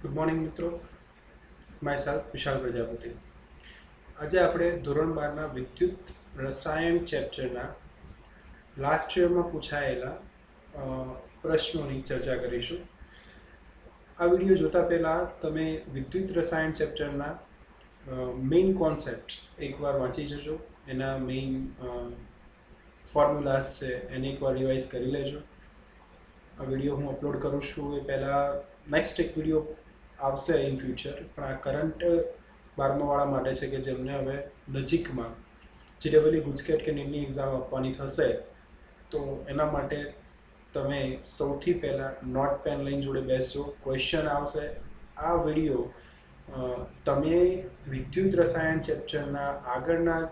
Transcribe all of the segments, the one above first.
Good morning મિત્રો, my self વિશાલ પ્રજાપતિ. આજે આપણે ધોરણ 12ના વિદ્યુત રસાયણ ચેપ્ટરના લાસ્ટ યરમાં પૂછાયેલા પ્રશ્નોની ચર્ચા કરીશું. આ વિડીયો જોતા પહેલાં તમે વિદ્યુત રસાયણ ચેપ્ટરના મેઇન કોન્સેપ્ટ એકવાર વાંચી જજો. એના મેઇન ફોર્મ્યુલાસ છે એને એકવાર રિવાઇઝ કરી લેજો. આ વિડીયો હું અપલોડ કરું છું એ પહેલાં નેક્સ્ટ એક વિડીયો આવશે ઇન ફ્યુચર, પણ આ કરંટ 12માવાળા માટે છે કે જેમને હવે નજીકમાં GEE ગુજકેટ કે નીટની એક્ઝામ આપવાની થશે. તો એના માટે તમે સૌથી પહેલાં નોટ પેન લઈને જોડે બેસજો. ક્વેશ્ચન આવશે. આ વિડીયો તમે વિદ્યુત રસાયણ ચેપ્ટરના આગળના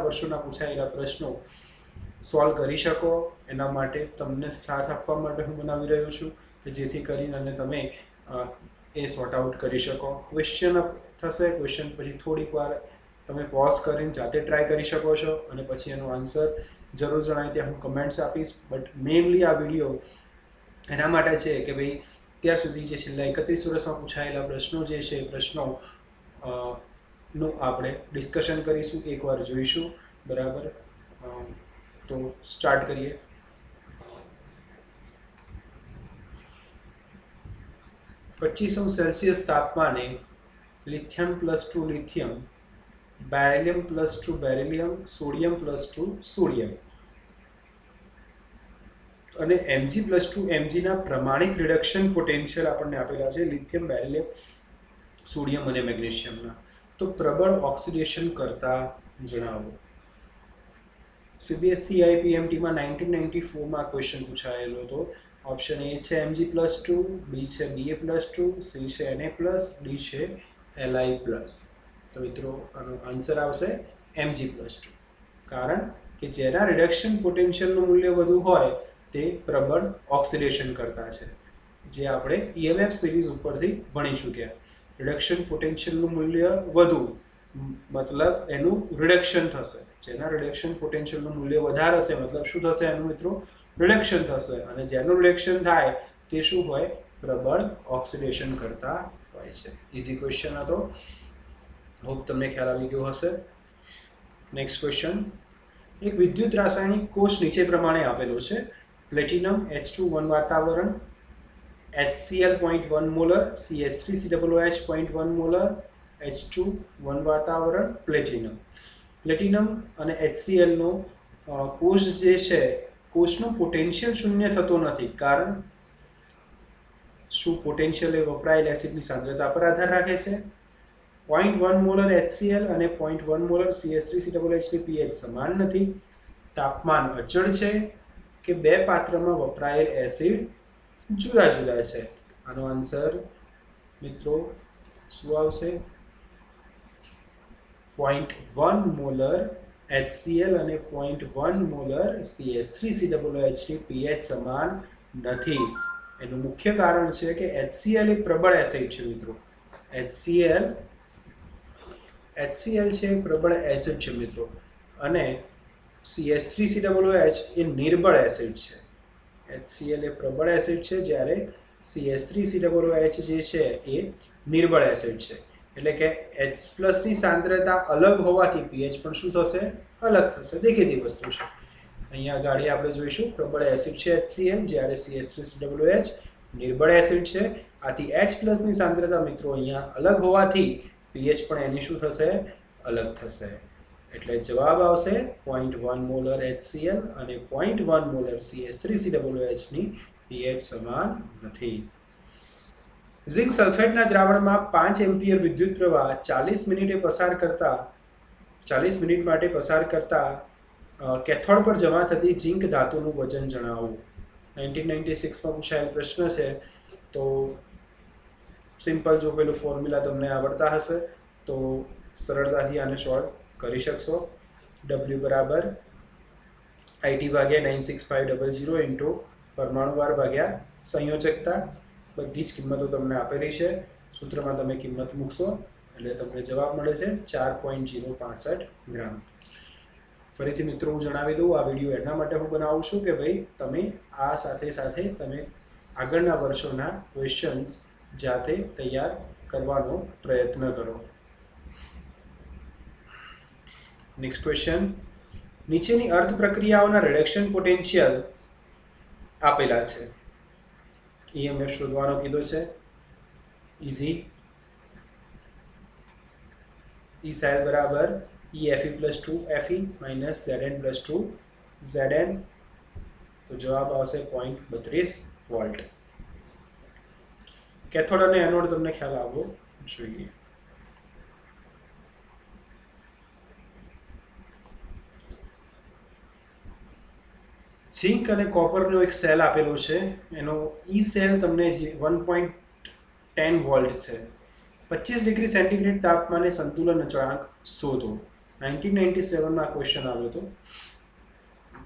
વર્ષોના પૂછાયેલા પ્રશ્નો સોલ્વ કરી શકો. એના માટે તમને સાથ આપવા માટે હું બનાવી રહ્યો છું કે જેથી કરીને અને તમે એ સોર્ટ આઉટ કરી શકો. ક્વેશ્ચન થશે, ક્વેશ્ચન પછી થોડીક વાર તમે પોઝ કરીને જાતે ટ્રાય કરી શકો છો અને પછી એનો આન્સર જરૂર જણાય ત્યાં હું કમેન્ટ્સ આપીશ. બટ મેઇનલી આ વિડીયો એના માટે છે કે ભાઈ ત્યાર સુધી જે છેલ્લા 31 વર્ષમાં પૂછાયેલા પ્રશ્નો જે છે એ પ્રશ્નો નું આપણે ડિસ્કશન કરીશું, એકવાર જોઈશું. બરાબર, તો સ્ટાર્ટ કરીએ. +25°C તાપમાને lithium +2 lithium, beryllium +2 beryllium, sodium +2 sodium અને Mg+2 Mgના પ્રમાણિત રિડક્શન પોટેન્શિયલ આપણને આપેલા છે લિથિયમ, બેરિલિયમ, સોડિયમ અને મેગ્નેશિયમના. તો પ્રબળ ઓક્સિડેશન કરતા જણાવો. CBSE IPMTમાં 1994માં ક્વેશ્ચન પૂછાયેલો હતો. ઓપ્શન એ છે Mg+2, બી છે Ba+2, સી છે Na+, ડી છે Li+. તો મિત્રો આનો આન્સર આવશે Mg+2, કારણ કે જેના રિડક્શન પોટેન્શિયલનું મૂલ્ય વધુ હોય તે પ્રબળ ઓક્સિડેશન કરતા છે, જે આપણે EMF સિરીઝ ઉપરથી ભણી ચૂક્યા. રિડક્શન પોટેન્શિયલનું મૂલ્ય વધુ મતલબ એનું રિડક્શન થશે. જેના રિડક્શન પોટેન્શિયલનું મૂલ્ય વધારે હશે મતલબ શું થશે એનું મિત્રો? રિડક્શન થશે. અને જેનું રિડક્શન થાય તે શું હોય? પ્રબળ ઓક્સિડેશન કરતા હોય છે. ઇઝી ક્વેશ્ચન હતો. હોપ તમને ખ્યાલ આવી ગયો હશે. Next question. એક વિદ્યુત રાસાયણિક કોષ નીચે પ્રમાણે આપેલો છે. પ્લેટિનમ H2 1 વાતાવરણ, HCl 0.1 molar, CH3COOH 0.1 molar, H2 1 વાતાવરણ, પ્લેટિનમ. પ્લેટિનમ અને HCl નો કોષ જે છે, કોષનો પોટેન્શિયલ શૂન્ય થતો નથી. કારણ શું? પોટેન્શિયલ એ વપરાયેલ એસિડની સાંદ્રતા પર આધાર રાખે છે. 0.1 મોલર HCl અને 0.1 મોલર CH3COOH ની pH સમાન નથી. તાપમાન અચળ છે કે બે પાત્રમાં વપરાયેલ એસિડ જુદા જુદા છે. આનો આન્સર મિત્રો શું આવશે? 0.1 મોલર HCl અને 0.1 મોલર CH3COOH ની pH સમાન નથી. એનું મુખ્ય કારણ છે કે HCl એ પ્રબળ એસિડ છે મિત્રો. HCl છે પ્રબળ એસિડ છે મિત્રો, અને CH3COOH એ નિર્બળ એસિડ છે. HCl એ પ્રબળ એસિડ છે જ્યારે CH3COOH જે છે એ નિર્બળ એસિડ છે. એટલે કે H+ ની સાંદ્રતા અલગ હોવાથી pH પણ શું થશે? અલગ થશે. દેખીતી વસ્તુ છે. અહીંયા ગાડી આપણે જોઈશું પ્રબળ એસિડ છે HCl, જ્યારે CH3COOH નિર્બળ એસિડ છે. આથી H+ ની સાંદ્રતા મિત્રો અહીંયા અલગ હોવાથી pH પણ એની શું થશે? અલગ થશે. એટલે જવાબ આવશે 0.1 મોલર HCl અને 0.1 મોલર CH3COOH ની pH સમાન નથી. ઝિંક સલ્ફેટના દ્રાવણમાં 5 એમ્પિયર વિદ્યુત પ્રવાહ 40 મિનિટ માટે પસાર કરતા કેથોડ પર જમા થતી ઝિંક ધાતુનું વજન જણાવો. 1996માં પૂછાયેલ પ્રશ્ન છે. તો સિમ્પલ, જો પેલું ફોર્મ્યુલા તમને આવડતા હશે તો સરળતાથી આને સોલ્વ કરી શકશો. W બરાબર IT/96500 પરમાણુવાર ભાગ્યા સંયોજકતા. બધી જ કિંમતો તમને આપેલી છે. સૂત્રમાં તમે કિંમત મૂકશો એટલે તમને જવાબ મળે છે 4.065 ગ્રામ. ફરીથી મિત્રો હું જણાવી દઉં, આ વિડીયો એના માટે હું બનાવું છું કે ભાઈ તમે આ સાથે તમે આગળના વર્ષોના ક્વેશ્ચન્સ જાતે તૈયાર કરવાનો પ્રયત્ન કરો. નેક્સ્ટ ક્વેશ્ચન, નીચેની અર્ધ પ્રક્રિયાઓના રિડક્શન પોટેન્શિયલ આપેલા છે. EMF શોધવાનો કીધો છે. ઇઝી. E cell બરાબર EFE plus 2FE minus Zn plus 2Zn. તો જવાબ આવશે 0.32 વોલ્ટ. કેથોડ અને એનોડ તમને ખ્યાલ આવવો જોઈએ. ઝિંક અને કોપરનો એક સેલ આપેલો છે. એનો ઈ સેલ તમને 1.10 વોલ્ટ છે. 25 ડિગ્રી સેન્ટીગ્રેડ તાપમાને સંતુલન અચળાંક શોધો. 1997માં ક્વેશ્ચન આવ્યો હતો.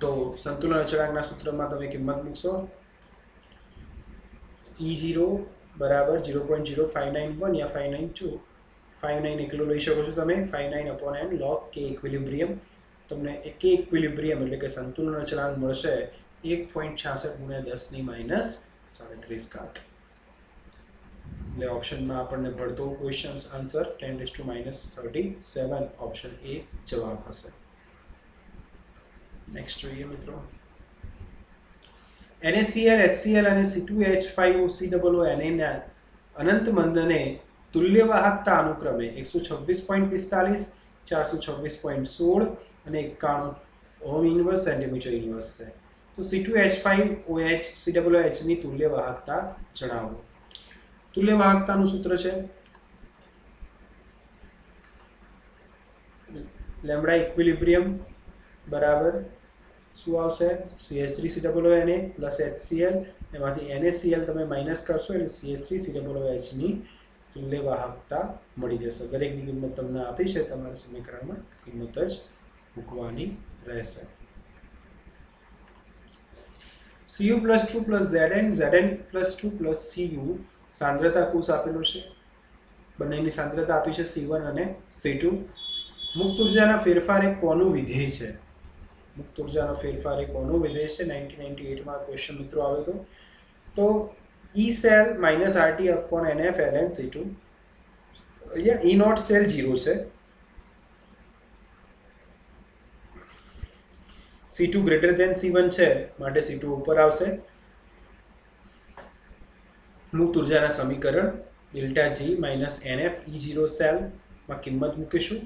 તો સંતુલન અચળાંકના સૂત્રમાં તમે કિંમત મૂકશો. E0 બરાબર 0.0591 યા 592. 59 એકલો લઈ શકો છો તમે. 59/n log k equilibrium. તમને k ઇક્વિલિબ્રિયમ એટલે કે સંતુલન અચળાંક મળશે 1.66 × 10⁻⁻37. એટલે ઓપ્શનમાં આપણને ભળતો ક્વેશ્ચન આન્સર 10⁻⁻37 ઓપ્શન એ જવાબ હશે. નેક્સ્ટ જોઈએ મિત્રો. NaCl, HCl અને C2H5OCOO ના અનંત મંદને તુલ્ય વાહકતા અનુક્રમે 126.45, 426.16 અને 91 ઓહમ ઇન્વર્સ સેન્ટીમીટર ઇન્વર્સ છે. તો C2H5OH COOH ની તુલ્ય વાહકતા જણાવો. તુલ્ય વાહકતાનું સૂત્ર છે લેમ્બડા ઇક્વિલિબ્રિયમ બરાબર શું આવશે CH3COONA પ્લસ HCl. એમાંથી NaCl તમે માઇનસ કરશો એટલે CH3COOH ની તુલ્ય વાહકતા મળી જશે. દરેકની કિંમત તમને આપી છે, તમારા સમીકરણમાં કિંમત જ મૂકવાની રહેશે. Cu+2 plus Zn, Zn+2 plus Cu સાંદ્રતા કોષ આપેલું છે. બંનેની સાંદ્રતા આપી છે C1 અને C2. મુક્ત ઉર્જાના ફેરફાર એ કોનું વિધેય છે? મુક્ત ઉર્જાનો ફેરફાર એ કોનું વિધેય છે? 1998માં ક્વેશ્ચન મિત્રો આવ્યો હતો. તો E cell -RT/NF ln C2. અહીંયા E નોટ સેલ 0 છે. C2 ગ્રેટર ધેન C1 છે માટે C2 ઉપર આવશે. મુક્ત ઉર્જાના સમીકરણ ΔG - NF E0 સેલમાં કિંમત મૂકીશું.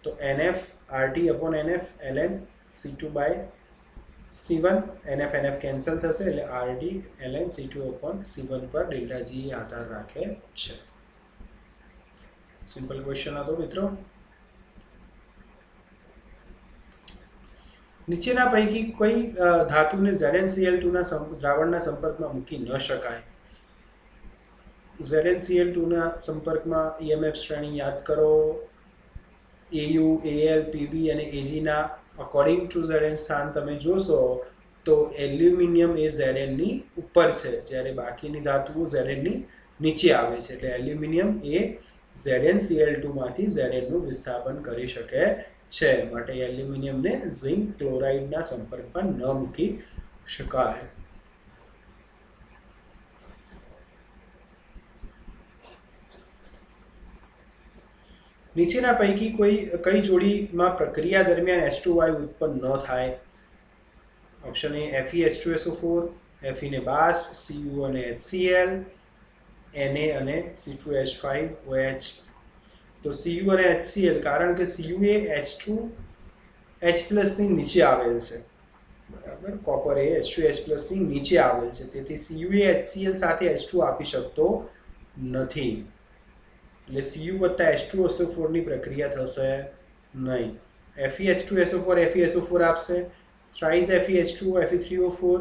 તો NF RT/NF ln C2/C1. NF NF cancel થશે એટલે RT ln C2/C1 પર ΔG આધાર રાખે છે. સિમ્પલ ક્વેશ્ચન હતો મિત્રો. નીચેના પૈકી કોઈ ધાતુને ZnCl2 ના દ્રાવણના સંપર્કમાં મૂકી ન શકાય. ZnCl2 ના સંપર્કમાં EMF શ્રેણી યાદ કરો. AU, AL, PB અને Ag ના અકોર્ડિંગ ટુ Zn સ્થાન તમે જોશો તો એલ્યુમિનિયમ એ Zn ની ઉપર છે, જ્યારે બાકીની ધાતુઓ Zn ની નીચે આવે છે. એટલે એલ્યુમિનિયમ એ ZnCl2 માંથી Zn નું વિસ્થાપન કરી શકે છે. માટે એલ્યુમિનિયમને ઝિંક ક્લોરાઇડના સંપર્કમાં ન મૂકી શકાય. નીચેના પૈકી કઈ જોડીમાં પ્રક્રિયા દરમિયાન H2 વાયુ ઉત્પન્ન ન થાય? ઓપ્શન એ FeH2SO4, Fe ને બાષ્પ, Cu અને HCl, Na અને C2H5OH. તો Cu અને HCl, કારણ કે Cu એ H2H+ ની નીચે આવેલ છે બરાબર. કોપર એ H2H+ ની નીચે આવેલ છે, તેથી Cu એ HCl સાથે H2 આપી શકતો નથી. એટલે Cu વત્તા H2SO4 ની પ્રક્રિયા થશે નહીં. FeH2SO4 FeSO4 આપશે, thrice FeH2O Fe3O4,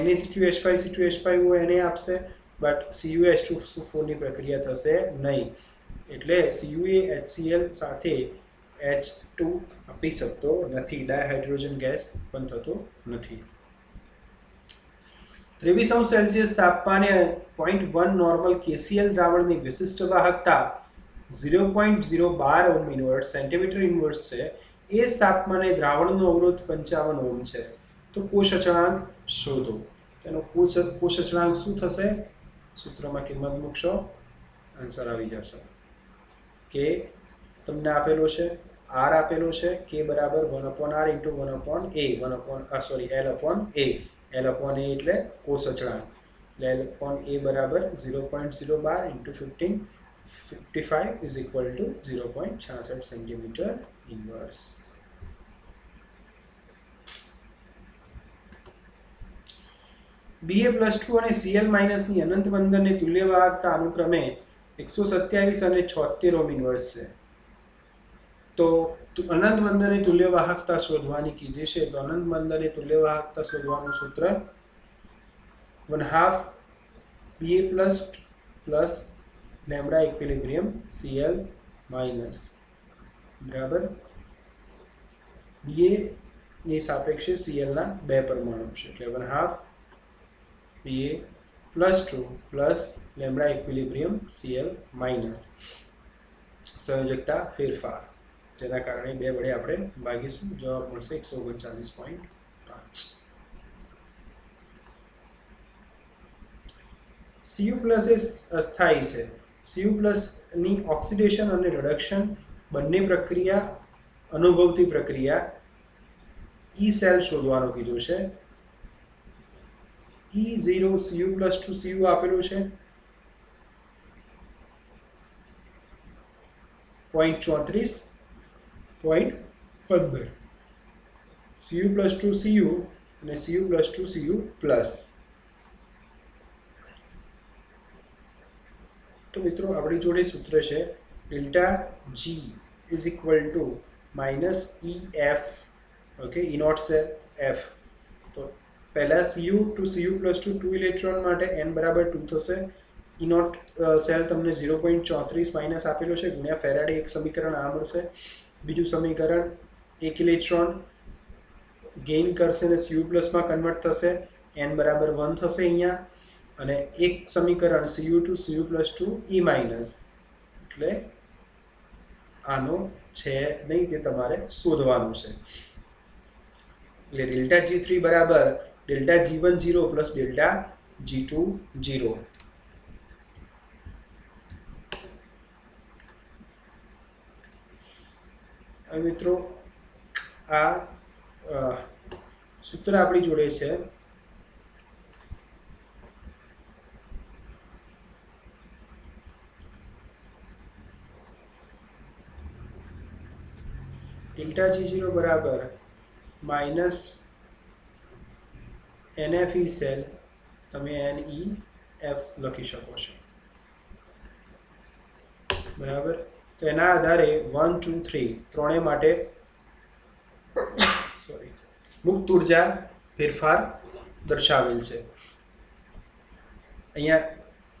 Na C2H5 C2H5O Na આપશે, બટ CuH2SO4 ની પ્રક્રિયા થશે નહીં. એટલે Cu એ HCl સાથે H2 આપી શકતો નથી. ડાયહાઇડ્રોજન ગેસ ઉત્પન્ન થતો નથી. 23°C તાપમાને 0.1 નોર્મલ KCl દ્રાવણની વિશિષ્ટ વાહકતા 0.012 ઓહમ ઇન્વર્સ સેન્ટીમીટર ઇન્વર્સ છે. એ જ તાપમાને દ્રાવણનો અવરોધ 55 ઓહમ છે. તો કોષ અચળાંક શોધો. તેનો કોષ અચળાંક શું થશે? સૂત્રમાં કિંમત મૂકશો, આન્સર આવી જશે. કે તમને આપેલો છે, આર આપેલો છે, કે બરાબર 1/r into 1/a 1/L/a. L/a એટલે કોષ અચળાંક. એટલે L/a બરાબર 0.012 into 55 is equal two 0.66 centimetre inverse. Ba+2 અને Cl- ની અનંત બંધનની તુલ્ય વાહકતા અનુક્રમે 127 અને 76 ઓહ્મ ઇન્વર્સ છે. તો અનંત બંધનની તુલ્ય વાહકતા શોધવાની કીધી છે. તો અનંત બંધનની તુલ્ય વાહકતા શોધવાનું સૂત્ર 1/2 Ba+ plus lambda equilibrium Cl minus બરાબર Ba ની સાપેક્ષે Cl ના બે પરમાણુ છે એટલે 1/2 Ba+2 plus lambda equilibrium Cl minus સંયોજકતા ફેરફાર, જેના કારણે 2 વડે આપણે ભાગીશું. જવાબ મળશે 139.5. Cu+ એ અસ્થાયી છે. Cu+ ની ઓક્સિડેશન અને રિડક્શન બંને પ્રક્રિયા અનુભવતી પ્રક્રિયા ઈ સેલ શોધવાનું કીધું છે. E0 Cu+2 Cu આપેલું છે 0.34 0.15 Cu+2 Cu અને Cu+2 Cu+. તો મિત્રો આપણી જોડે સૂત્ર છે delta G is equal to minus EF. Okay, E0 છે F. તો પહેલા Cu ટુ Cu+2 2 ઇલેક્ટ્રોન માટે n બરાબર 2 થશે. E0 સેલ તમને 0.34 માઇનસ આપેલો છે ગુણ્યા ફેરાડે. એક સમીકરણ આ મળશે. બીજું સમીકરણ 1 ઇલેક્ટ્રોન ગેઇન કરશે અને Cu+ માં કન્વર્ટ થશે, n બરાબર 1 થશે અહીંયા. અને એક સમીકરણ Cu two Cu+2 E minus, એટલે આનો છે નહીં, તે તમારે શોધવાનું છે. એટલે ડેલ્ટા G3 બરાબર delta G1 0 plus delta G2 0. હવે મિત્રો આ સૂત્ર આપણી જોડે છે ડેલ્ટા G0 બરાબર માઇનસ NFE સેલ, તમે NEF લખી શકો છો બરાબર. તો એના આધારે 1 2 3 ત્રણેય માટે મુક્ત ઉર્જા ફેરફાર દર્શાવેલ છે. અહીંયા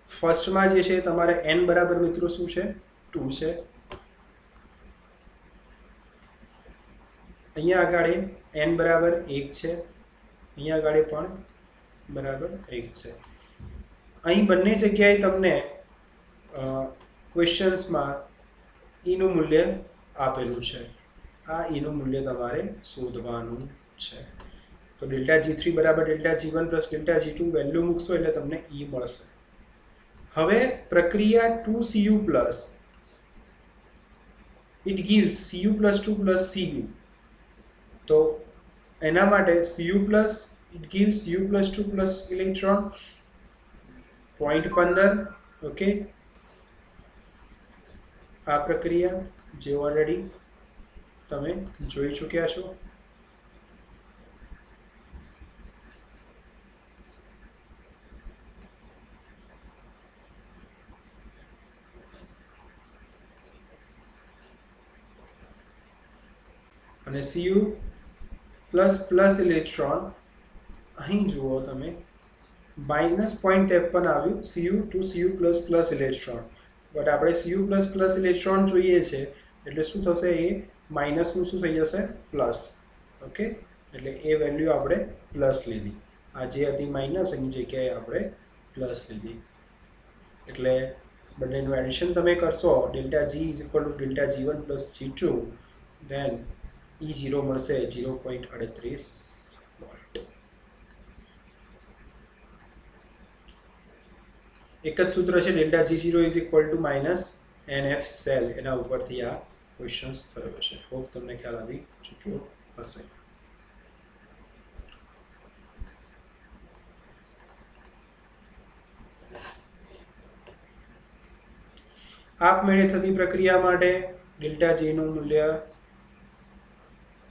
ફર્સ્ટમાં જે છે તમારે n બરાબર મિત્રો શું છે 2 છે. અહીંયા આગળ n બરાબર 1 છે, અહીંયા આગળ પણ બરાબર 1 છે. અહીં બંને જગ્યાએ તમને ક્વેશ્ચન્સમાં ઈનું મૂલ્ય આપેલું છે. આ ઈનું મૂલ્ય તમારે શોધવાનું છે. તો ડેલ્ટા G3 બરાબર delta G1 plus delta G2 value મૂકશો એટલે તમને ઈ મળશે. હવે પ્રક્રિયા 2Cu plus it gives Cu+2 plus Cu. તો એના માટે Cu plus it gives Cu+2 plus electron 0.15. Okay, આ પ્રક્રિયા જે ઓલરેડી તમે જોઈ ચૂક્યા છો. અને Cu પ્લસ પ્લસ ઇલેક્ટ્રોન અહીં જુઓ તમે -0.53 આવ્યું Cu to Cu plus plus electron. But આપણે Cu પ્લસ પ્લસ ઇલેક્ટ્રોન જોઈએ છે એટલે શું થશે, એ માઇનસનું શું થઈ જશે પ્લસ. ઓકે, એટલે એ વેલ્યુ આપણે પ્લસ લીધી. આ જે હતી માઇનસ, એની જગ્યાએ આપણે પ્લસ લીધી. એટલે બંનેનું એડિશન તમે કરશો delta G is equal to delta G1 plus G2, then E0 મળશે 0.38 વોલ્ટ. એક જ સૂત્ર છે delta G0 is equal to minus NF cell, એના ઉપરથી આ ક્વેશ્ચન થયો છે. હોપ તમને ખ્યાલ આવી ચૂક્યો હશે. આપમેળે થતી પ્રક્રિયા માટે ડેલ્ટા G નું મૂલ્ય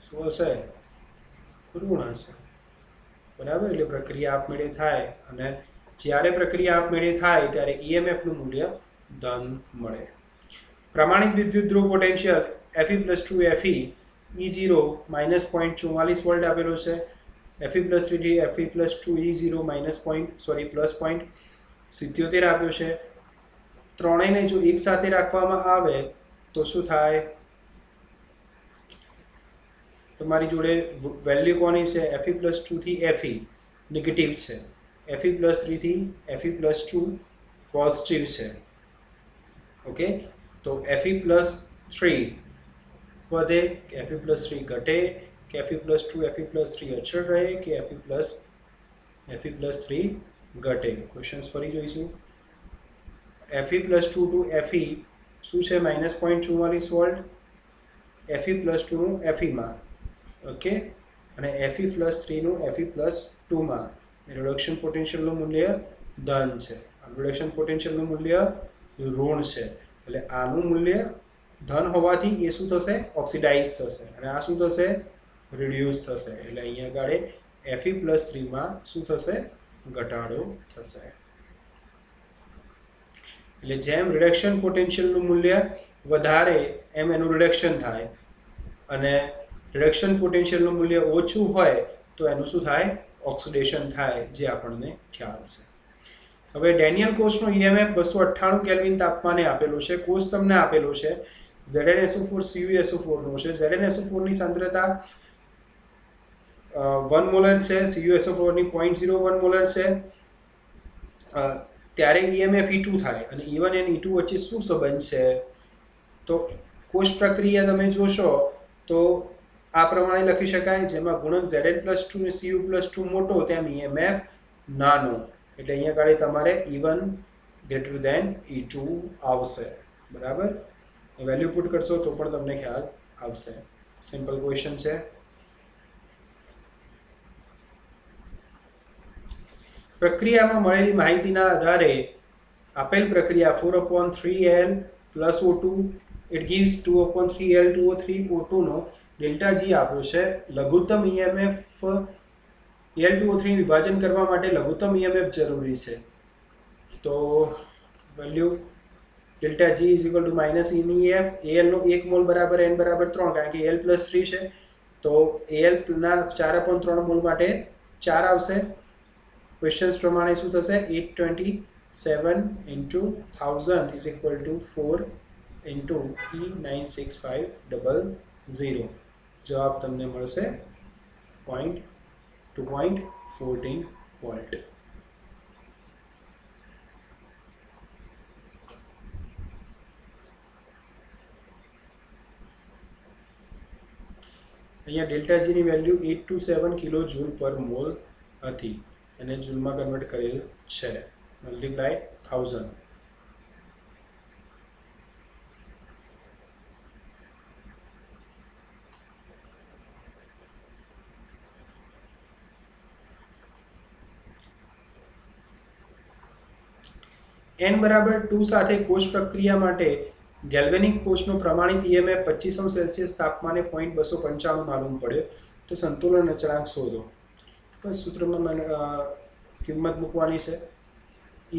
શું હશે? ઋણ હશે. બરાબર, એટલે પ્રક્રિયા આપમેળે થાય અને જ્યારે પ્રક્રિયા આપમેળે થાય ત્યારે EMF નું મૂલ્ય ધન મળે. પ્રમાણિત વિદ્યુત ધ્રુવ potential Fe+2 Fe E0 -0.44 volt આપેલો છે. Fe+3 Fe+2 E0 +0.77 આપ્યો છે. ત્રણેયને જો એક સાથે રાખવામાં આવે તો શું થાય? તમારી જોડે વેલ્યુ કોની છે? Fe+2 થી Fe નેગેટિવ છે, Fe+3 થી Fe+2 પોઝિટિવ છે. ઓકે, તો Fe+3 વધે કે Fe+3 ઘટે કે Fe+2 Fe+3 અચળ રહે કે Fe+3 ઘટે? ક્વેશ્ચન્સ ફરી જોઈશું. Fe+2 ટુ Fe શું છે? -0.44 વોલ્ટ. Fe+2 નું Fe માં, ઓકે, અને Fe+3 નું Fe+2 માં રિડક્શન પોટેન્શિયલનું મૂલ્ય ધન છે, રિડક્શન પોટેન્શિયલનું મૂલ્ય ઋણ છે. એટલે આનું મૂલ્ય ધન હોવાથી એ શું થશે? ઓક્સિડાઇઝ થશે, અને આ શું થશે? રિડ્યુસ થશે. એટલે અહીંયા આગળ Fe+3 માં શું થશે? ઘટાડો થશે. એટલે જેમ રિડક્શન પોટેન્શિયલનું મૂલ્ય વધારે એમ એનું રિડક્શન થાય, અને રિડક્શન પોટેન્શિયલનું મૂલ્ય ઓછું હોય તો એનું શું થાય? ઓક્સિડેશન થાય, જે આપણને ખ્યાલ છે. હવે ડેનિયલ કોષનો EMF 298 કેલ્વિન તાપમાને આપેલો છે. કોષ તમને આપેલો છે ZnSO4 CuSO4 નો છે. ZnSO4 ની સાંદ્રતા 1 મોલર છે, CuSO4 ની 0.01 મોલર છે. ત્યારે EMF E2 થાય, અને E1 અને E2 વચ્ચે શું સંબંધ છે? તો કોષ પ્રક્રિયા તમે જોશો તો આ પ્રમાણે લખી શકાય, જેમાં ગુણક Zn+2 ને Cu+2 મોટો તેમ EMF નાનો. એટલે અહીંયા આગળ તમારે E1 > E2 આવશે. બરાબર, વેલ્યુ પુટ કરશો તો પણ તમને ખ્યાલ આવશે. સિમ્પલ ક્વેશ્ચન છે. પ્રક્રિયામાં મળેલી માહિતીના આધારે આપેલ પ્રક્રિયા 4/3L + O2 it gives 2/3L2O3 O2 નો ડેલ્ટા G આપ્યો છે. લઘુત્તમ EMF L2O3 વિભાજન કરવા માટે લઘુત્તમ EMF જરૂરી છે. તો value delta G = -NEF. AL નો 1 મોલ બરાબર N = 3, કારણ કે L+3 છે, તો AL ના 4/3 મોલ માટે 4 આવશે. ક્વેશ્ચન્સ પ્રમાણે શું થશે? 827 × 1000 = 4 × E96500. જવાબ તમને મળશે 2.14 વોલ્ટ. અહીંયા ડેલ્ટા G ની વેલ્યુ 827 કિલોજૂલ પર મોલ હતી, એને જૂલમાં કન્વર્ટ કરેલ છે, મલ્ટીપ્લાય 1000. n = 2 સાથે કોષ પ્રક્રિયા માટે ગેલ્વેનિક કોષનો પ્રમાણિત EMF 25°C તાપમાને 0.295 માલુમ પડ્યો. તો સંતુલન અચળાંક શોધો. બસ સૂત્રમાં કિંમત મૂકવાની છે.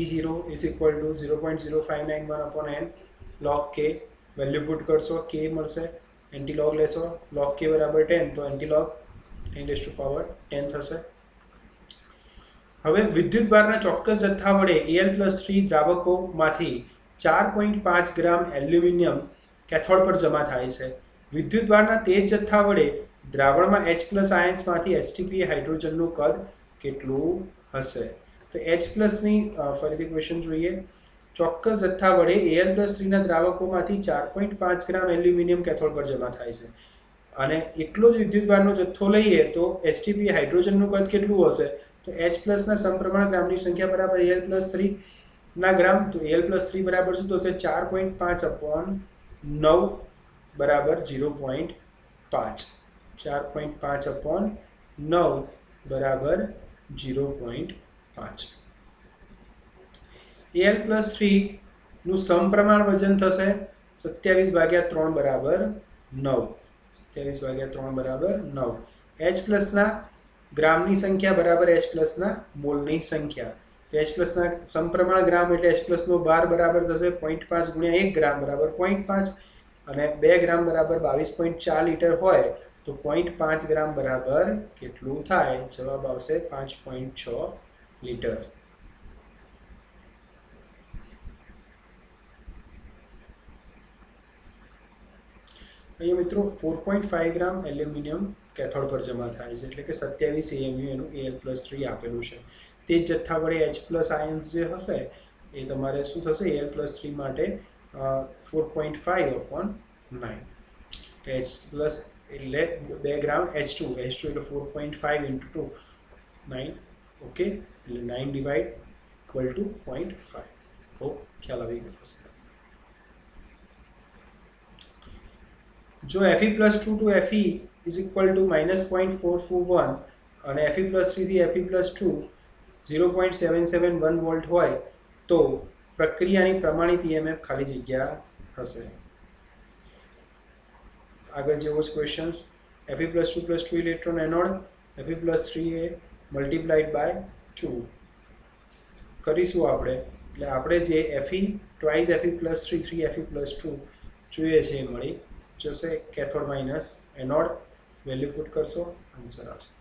E0 = 0.0591/n log k. Value put કરશો, k મળશે, એન્ટીલોગ લેશો, log k = 10, તો એન્ટીલોગ 10 થશે. હવે વિદ્યુતભારના ચોક્કસ જથ્થા વડે Al+3 દ્રાવકોમાંથી 4.5 ગ્રામ એલ્યુમિનિયમ કેથોડ પર જમા થાય છે. વિદ્યુતભારના તે જ જથ્થા વડે દ્રાવણમાં H+ આયન્સમાંથી H2 હાઇડ્રોજનનું કદ કેટલું હશે? તો H+ ની ફરીથી ક્વેશ્ચન જોઈએ. ચોક્કસ જથ્થા વડે Al+3 ના દ્રાવકોમાંથી 4.5 ગ્રામ એલ્યુમિનિયમ કેથોડ પર જમા થાય છે, અને એટલો જ વિદ્યુતભારનો જથ્થો લઈએ તો H2 હાઇડ્રોજનનું કદ કેટલું હશે? તો H+ ના સમપ્રમાણ ગ્રામની સંખ્યા બરાબર Al+3. ના ગ્રામ, તો Al+3 બરાબર શું થશે? 4.5 અપોન 9 બરાબર 0.5. 4.5 અપોન 9 બરાબર 0.5. Al+3 નું સમપ્રમાણ વજન થશે 27/3 બરાબર 9. 27/3 બરાબર 9. H+ ના ગ્રામની સંખ્યા બરાબર H+ ના મોલની સંખ્યા. તો H+ ના સમપ્રમાણ ગ્રામ એટલે H+ નો બાર બરાબર થશે 0.5 × 1 ગ્રામ બરાબર 0.5 અને 2 ગ્રામ બરાબર 22.4 લિટર હોય તો 0.5 ગ્રામ બરાબર કેટલું થાય? જવાબ આવશે 5.6 લિટર. અહીંયા મિત્રો 4.5 ગ્રામ એલ્યુમિનિયમ કેથોડ પર જમા થાય છે એટલે કે 27 AMU એનું Al+3 આપેલું છે. તે જ જથ્થા વડે H+ આયન્સ જે હશે એ તમારે શું થશે? Al+3 માટે 4.5 અપોન 9. H+ એટલે 2 ગ્રામ H2 એટલે 4.5 × 2 9. ઓકે, એટલે 9 ડિવાઇડ = 0.5. તો ખ્યાલ આવી ગયો હશે. જો Fe+2 to Fe is equal to -0.441 અને Fe+3 થી Fe+2 0.771 વોલ્ટ હોય તો પ્રક્રિયાની પ્રમાણિત EMF ખાલી જગ્યા હશે. આગળ જેવો જ questions. Fe+2 + 2 electron anode, Fe+3 એ મલ્ટીપ્લાઇડ બાય 2 કરીશું આપણે. એટલે આપણે જે Fe ટ્વાઇસ Fe+3 3 Fe+2 જોઈએ છે એ મળી જશે. Cathode minus anode value put કરશો, આન્સર આવશે.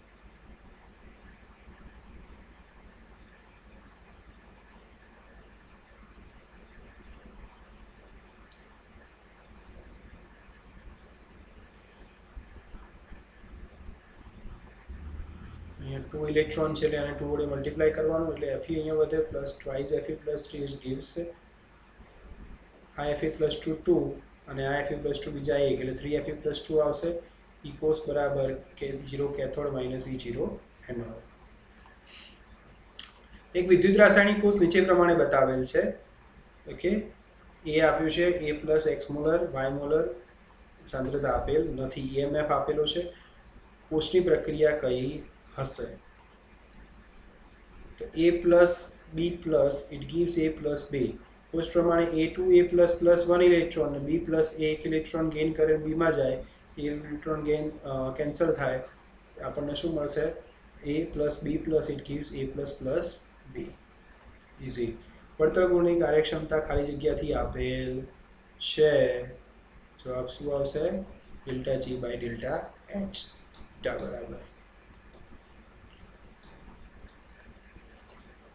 અહીંયા 2 ઇલેક્ટ્રોન છે એટલે આને 2 વડે મલ્ટીપ્લાય કરવાનું એટલે Fe અહીંયા વધે plus twice Fe+3 is gives આ Fe+2 2 અને આ Fe+2 બીજા 1 એટલે 3 Fe+2 આવશે. ઇકોસ બરાબર K0 cathode minus E0 anode. એક વિદ્યુત રાસાયણિક કોષ નીચે પ્રમાણે બતાવેલ છે. ઓકે, એ આપ્યું છે A+ x molar y molar સાંદ્રતા આપેલ નથી. EMF આપેલો છે. કોષની પ્રક્રિયા કઈ હશે? તો A+B+ ઇટ ગિવ્સ A+B. કોષ પ્રમાણે A2 A++1 ઇલેક્ટ્રોન અને B+ એક ઇલેક્ટ્રોન ગેઇન કરે B માં જાય, એ ઇલેક્ટ્રોન ગેઇન કેન્સલ થાય, આપણને શું મળશે? A+B+ it gives A++B. Easy. પડતર ગુણની કાર્યક્ષમતા ખાલી જગ્યાથી આપેલ છે. જવાબ શું આવશે? ΔG/ΔH બરાબર.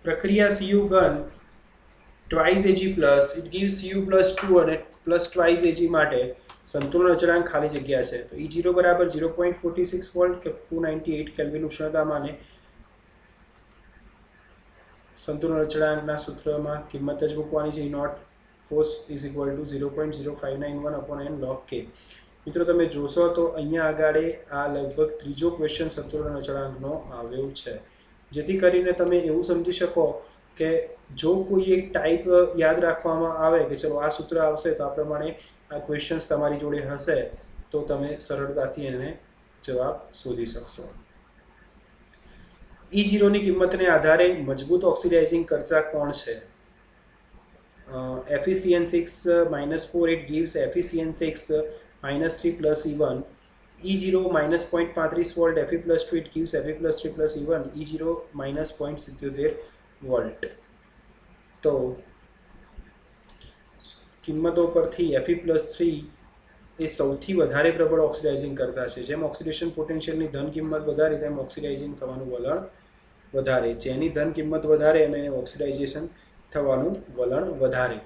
પ્રક્રિયા Cu ઘન twice Ag+ it gives Cu+2 અને +2 Ag માટે સંતુલન અચળાંક ખાલી જગ્યા છે. તો E0 બરાબર 0.46 વોલ્ટ કે 298 કેલ્વિન ઉષ્ણતામાને સંતુલન અચળાંકના સૂત્રમાં કિંમત જ મૂકવાની છે. E0 cos is equal to 0.0591 n log k. મિત્રો તમે જોશો તો અહીંયા આગળ આ લગભગ ત્રીજો ક્વેશ્ચન સંતુલન અચળાંકનો આવ્યો છે, જેથી કરીને તમે એવું સમજી શકો કે જો કોઈ એક ટાઈપ યાદ રાખવામાં આવે કે ચલો આ સૂત્ર આવશે તો આ પ્રમાણે આ ક્વેશ્ચન્સ તમારી જોડે હશે તો તમે સરળતાથી એને જવાબ શોધી શકશો. E0 ની કિંમતને આધારે મજબૂત ઓક્સિડાઇઝિંગ કરતા કોણ છે? FeCN6 -4 it gives FeCN6 -3 + E1. E0 -0.35 volt, Fe+2 it gives Fe+3 + E1. E0 -0.77 volt. તો કિંમતો પરથી Fe+3 એ સૌથી વધારે પ્રબળ ઓક્સિડાઇઝિંગ કરતા છે. જેમ ઓક્સિડેશન પોટેન્શિયલની ધન કિંમત વધારે તેમ ઓક્સિડાઇઝિંગ થવાનું વલણ વધારે. જેની ધન કિંમત વધારે એમ એને ઓક્સિડાઇઝેશન થવાનું વલણ વધારે.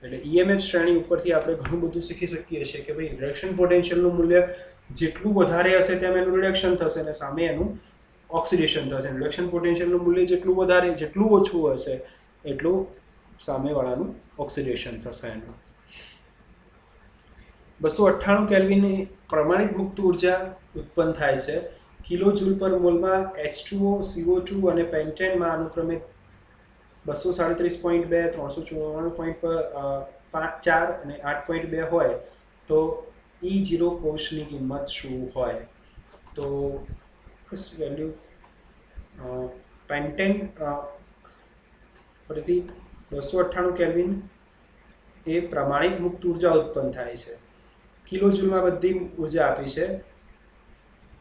એટલે EMF શ્રેણી ઉપરથી આપણે ઘણું બધું શીખી શકીએ છીએ કે ભાઈ રિડક્શન પોટેન્શિયલનું મૂલ્ય જેટલું વધારે હશે તેમ એનું રિડક્શન થશે અને સામે એનું ઓક્સિડેશન થશે. રિડક્શન પોટેન્શિયલનું મૂલ્ય જેટલું વધારે જેટલું ઓછું હશે એટલું સામેવાળાનું ઓક્સિડેશન થશે એનું. 298 કેલ્વિનની પ્રમાણિત મુક્ત ઉર્જા ઉત્પન્ન થાય છે. કિલો જૂલ પર મોલમાં H2O, CO2 અને પેન્ટેનમાં અનુક્રમે 237.2, 394.4 અને 8.2 હોય તો E0 કોષની કિંમત શું હોય? તો વેલ્યુ પેન્ટેન ફરીથી 298 કેલ્વિન એ પ્રમાણિત મુક્ત ઉર્જા ઉત્પન્ન થાય છે. કિલો જૂલમાં બધી ઉર્જા આપી છે.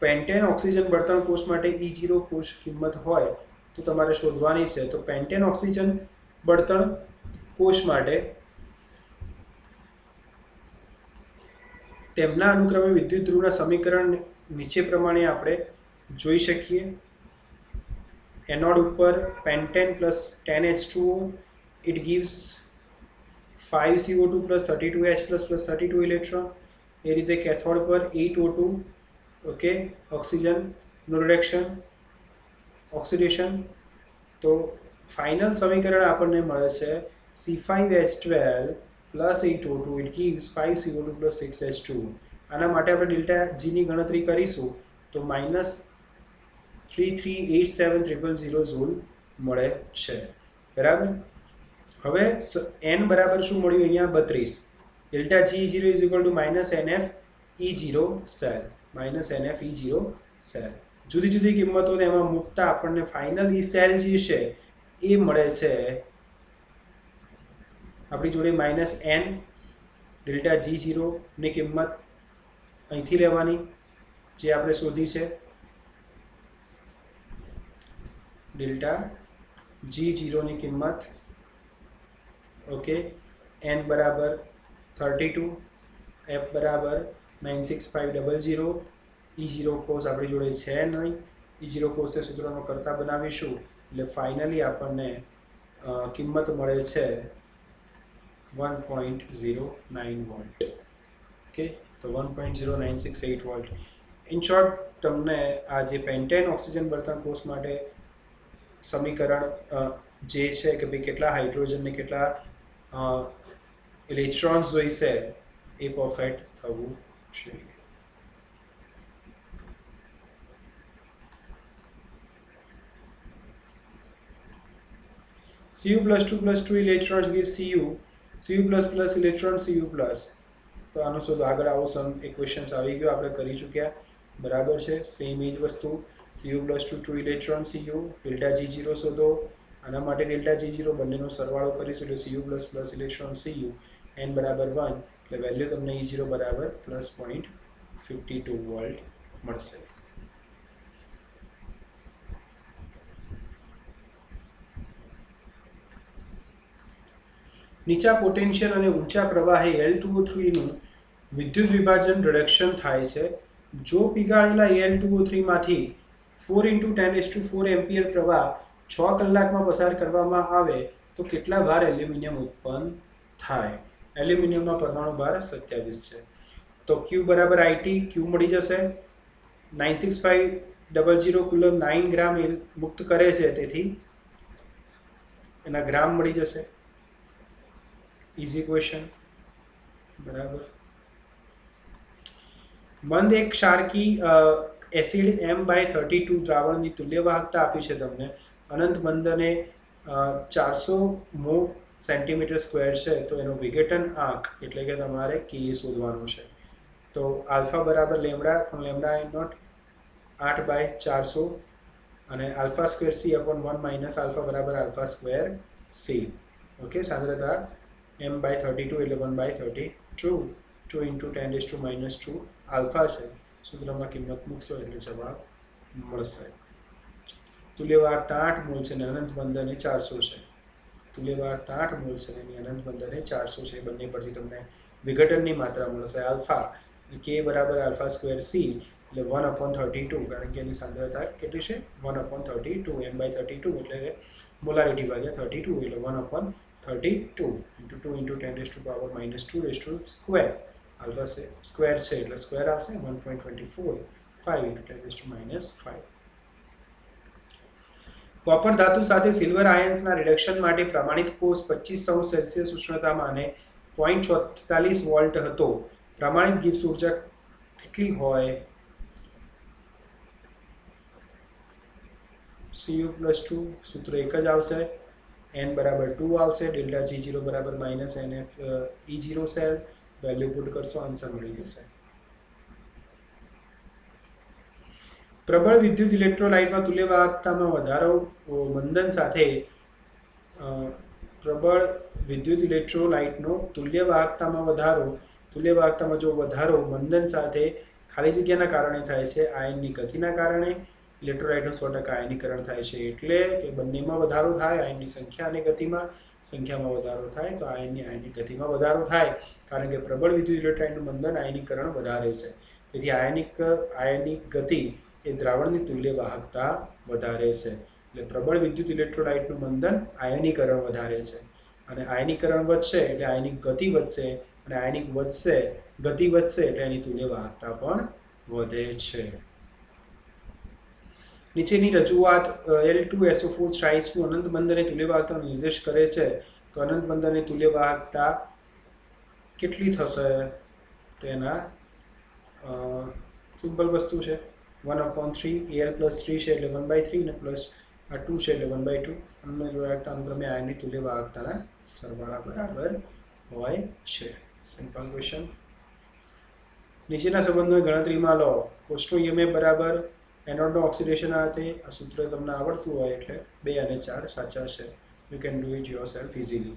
પેન્ટેન ઓક્સિજન બળતણ કોષ માટે E0 કોષ કિંમત હોય તો તમારે શોધવાની છે. તો પેન્ટેન ઓક્સિજન બળતણ કોષ માટે તેમના અનુક્રમે વિદ્યુત ધ્રુવના સમીકરણ નીચે પ્રમાણે આપણે જોઈ શકીએ. એનોડ ઉપર pentane plus 10H2O, it gives 5CO2 plus 32H plus 32 electron. એ રીતે કેથોડ પર 8O2, ઓકે, ઓક્સિજનનું રિડક્શન, ઓક્સિડેશન. તો ફાઇનલ સમીકરણ આપણને મળે છે C5H12 plus 8O2, it gives 5CO2 plus 6H2. આના માટે આપણે ડેલ્ટા જીની ગણતરી કરીશું તો -3387000 જૂલ મળે છે. બરાબર. હવે n બરાબર શું મળ્યું અહીંયા? 32. Delta G0 is equal two -NF E0 cell, -NF E0 cell. જુદી જુદી કિંમતો એમાં મૂકતા આપણને ફાઇનલ E સેલ જે છે એ મળે છે આપણી જોડે -n ડેલ્ટા G0 ની કિંમત અહીંથી લેવાની જે આપણે શોધી છે. ડેલ્ટા G0 ની કિંમત, ઓકે, n બરાબર 32, f બરાબર 96500, E0 કોષ આપણી જોડે છે નહીં. E0 કોષને સૂત્રનો કરતા બનાવીશું એટલે ફાઇનલી આપણને કિંમત મળે છે 1.09 વોલ્ટ. ઓકે, તો 1.0968 વોલ્ટ. ઇન શોર્ટ તમને આ જે પેન્ટેન ઓક્સિજન બળતણ કોષ માટે સમીકરણ જે છે કે ભાઈ કેટલા હાઇડ્રોજન ને કેટલા ઇલેક્ટ્રોન્સ જોઈશે એ પરફેક્ટ થવું જોઈએ. Cu +2 + 2 electrons give Cu. Cu++ electron Cu+. તો આનો શોધો. આગળ આવો સમ ઇક્વેશન્સ આવી ગયો, આપણે કરી ચૂક્યા. બરાબર છે. સેમ એ જ વસ્તુ. Cu +2 2 electron Cu, delta G0 શોધો. આના માટે ડેલ્ટા G0 બંનેનો સરવાળો કરીશું એટલે Cu++ ઇલેક્ટ્રોન Cu, n બરાબર 1 એટલે વેલ્યુ તમને E0 બરાબર +0.52 વોલ્ટ મળશે. નીચા પોટેન્શિયલ અને ઊંચા પ્રવાહે Al2O3 નું વિદ્યુત વિભાજન રિડક્શન થાય છે. જો પીગાળેલા Al2O3 માંથી 4 × 10⁴ એમ્પિયર પ્રવાહ 6 કલાકમાં પસાર કરવામાં આવે તો કેટલા ભાર એલ્યુમિનિયમ ઉત્પન્ન થાય? એલ્યુમિનિયમનો પરમાણુ ભાર 27 છે. તો Q બરાબર IT, Q મળી જશે 96500 કુલમ 9 ગ્રામ મુક્ત કરે છે, તેથી એના ગ્રામ મળી જશે. Easy question. બરાબર. મંદ એક ક્ષારકી એસિડ M/32 દ્રાવણની તુલ્ય વાહકતા આપી છે તમને. અનંત મંદને 400 mho સેન્ટીમીટર સ્ક્વેર છે. તો એનો વિઘટન આંક એટલે કે તમારે K શોધવાનું છે. તો આલ્ફા બરાબર લેમડા, પણ લેમડા નોટ 8/400 અને આલ્ફા સ્ક્વેર C/1 - આલ્ફા બરાબર આલ્ફા સ્ક્વેર C. ઓકે, સાંદ્રતા M/32 એટલે 1/32, 2 × 10⁻² આલ્ફા છે. સૂત્રમાં કિંમત મૂકશો એટલે જવાબ મળશે. તુલ્ય વાહકતા 8 મોલ છે અને અનંત બંધને 400 છે. તુલ્ય વાહકતા 8 મોલ છે અને અનંત બંધને 400 છે. બંને પરથી તમને વિઘટનની માત્રા મળશે આલ્ફા. K બરાબર આલ્ફા સ્ક્વેર C એટલે 1/32, કારણ કે એની સાંદ્રતા કેટલી છે? 1/32. M/32 એટલે કે મોલારિટી ભાગ્યા 32 એટલે 1/32 × 2 × 10⁻² સ્ક્વેર. આલ્ફા સ્ક્વેર છે એટલે સ્ક્વેર આવશે 1.24, 5 × 10⁻5. કોપર ધાતુ સાથે સિલ્વર આયન્સના રિડક્શન માટે પ્રમાણિત કોષ 25°C ઉષ્ણતામાં અને 0.44 વોલ્ટ હતો. પ્રમાણિત ગિબ્સ ઉર્જા કેટલી હોય? Cu +2 સૂત્ર એક જ આવશે. એન બરાબર 2 આવશે, ડેલ્ટા G0 બરાબર minus NF E0 cell, value put કરશો, આન્સર મળી જશે. પ્રબળ વિદ્યુત ઇલેક્ટ્રોલાઇટમાં તુલ્ય વાહકતામાં વધારો મંદન સાથે પ્રબળ વિદ્યુત ઇલેક્ટ્રોલાઇટનો તુલ્ય વાહકતામાં જો વધારો મંદન સાથે ખાલી જગ્યાના કારણે થાય છે, આયનની ગતિના કારણે ઇલેક્ટ્રોલાઇટનું 100% આયનીકરણ થાય છે. એટલે કે બંનેમાં વધારો થાય, આયનની સંખ્યા અને ગતિમાં વધારો થાય તો આયનની ગતિમાં વધારો થાય, કારણ કે પ્રબળ વિદ્યુત ઇલેક્ટ્રોલાઇટનું મંદન આયનીકરણ વધારે છે. તેથી આયનિક ગતિ એ દ્રાવણની તુલ્ય વાહકતા વધારે છે. એટલે પ્રબળ વિદ્યુત ઇલેક્ટ્રોલાઇટનું મંદન આયનીકરણ વધારે છે, અને આયનીકરણ વધશે એટલે આયનિક ગતિ વધશે, અને આયનિક ગતિ વધશે એટલે એની તુલ્ય વાહકતા પણ વધે છે. નીચેની રજૂઆત L2SO4 થ્રાઇસનું અનંત બંધનની તુલ્ય વાહકતાનો નિર્દેશ કરે છે. તો અનંત બંધનની તુલ્ય વાહકતા કેટલી થશે? તેના સિમ્પલ વસ્તુ છે, 1/3 Al + 3 છે એટલે 1/3 ને પ્લસ આ 2 છે એટલે 1/2. અનુક્રમે આયનની તુલ્ય વાહકતાના સરવાળા બરાબર હોય છે. Simple question. નીચેના સંબંધોની ગણતરીમાં લો. કોષ્ટનો EMF બરાબર એનોડનો ઓક્સિડેશન આતે. આ સૂત્ર તમને આવડતું હોય એટલે 2 અને 4 સાચા છે. You can do it yourself easily.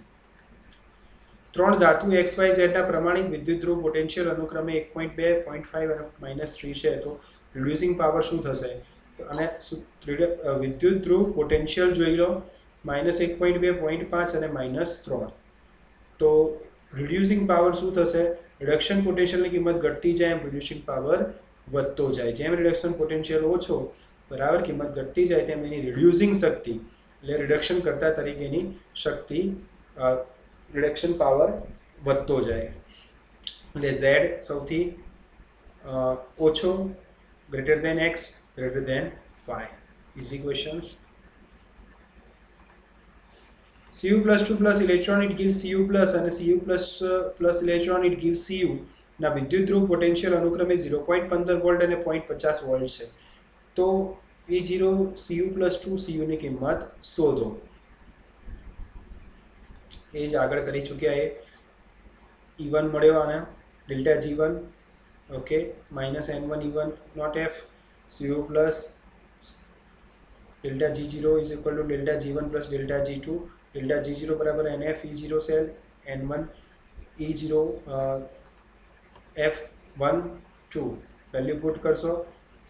3 ધાતુ XYZ ના પ્રમાણિત વિદ્યુત ધ્રુવ પોટેન્શિયલ અનુક્રમે 1.2, 0.5 અને -3 છે. તો રિડ્યુસિંગ પાવર શું થશે? તો અને વિદ્યુત ધ્રુવ પોટેન્શિયલ જોઈ લો, -1.2, 0.5 અને -3. તો રિડ્યુસિંગ પાવર શું થશે? રિડક્શન પોટેન્શિયલની કિંમત ઘટતી જાય એમ રિડ્યુસિંગ પાવર વધતો જાય. જેમ રિડક્શન પોટેન્શિયલ ઓછો બરાબર કિંમત ઘટતી જાય તેમ એની રિડ્યુસિંગ શક્તિ એટલે રિડક્શન કરતા તરીકેની શક્તિ રિડક્શન પાવર વધતો જાય. એટલે Z સૌથી ઓછો greater than X greater than 5. Easy questions. Cu+2+ electron it gives Cu+ અને Cu++ electron it gives Cu ના વિદ્યુત ધ્રુવ પોટેન્શિયલ અનુક્રમે 0.15 વોલ્ટ અને 0.50 વોલ્ટ છે. તો E0 Cu+2 Cu ની કિંમત શોધો. એ જ આગળ કરી ચૂક્યા. E1 મળ્યો અને delta G1 okay -N1 E1 not F Cu plus delta G0 is equal to delta G1 plus delta G2. delta G0 बराबर NF E0 cell N1 E0 F1 2 value put करशो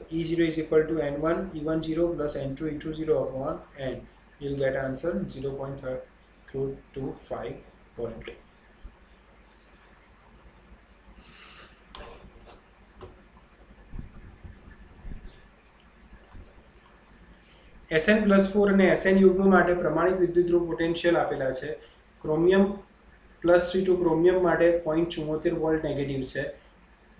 तो E0 is equal to N1 E1 0 plus N2 E2 0 upon N. You'll get answer 0.325 volt. Sn+4 અને Sn યુગ્મ માટે પ્રમાણિત વિદ્યુત ધ્રુવ potential આપેલા છે. ક્રોમિયમ +3 ક્રોમિયમ માટે 0.74 વોલ્ટ નેગેટિવ છે.